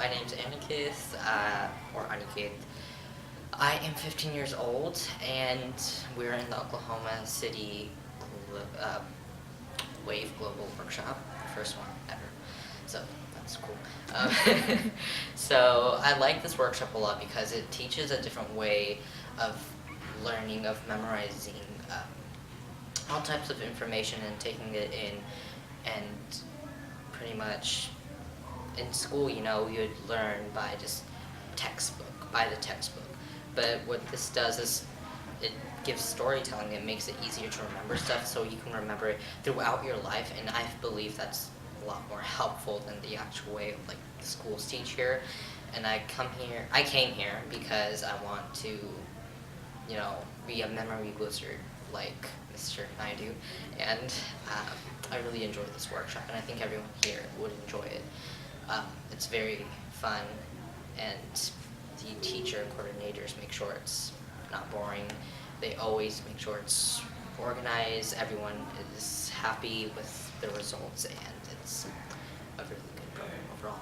My name's Aniketh, or Aniketh. I am 15 years old, and we're in the Oklahoma City uh, Wave Global Workshop, the first one ever. So that's cool. So I like this workshop a lot because it teaches a different way of learning, of memorizing all types of information and taking it in, and pretty much in school, we would learn by just by the textbook. But what this does is it gives storytelling. It makes it easier to remember stuff so you can remember it throughout your life, and I believe that's a lot more helpful than the actual way of like the schools teach here. And I came here because I want to, be a memory wizard like Mr. Naidu, and I really enjoy this workshop, and I think everyone here would enjoy it. It's very fun, and the teacher coordinators make sure it's not boring. They always make sure it's organized, everyone is happy with the results, and it's a really good program overall.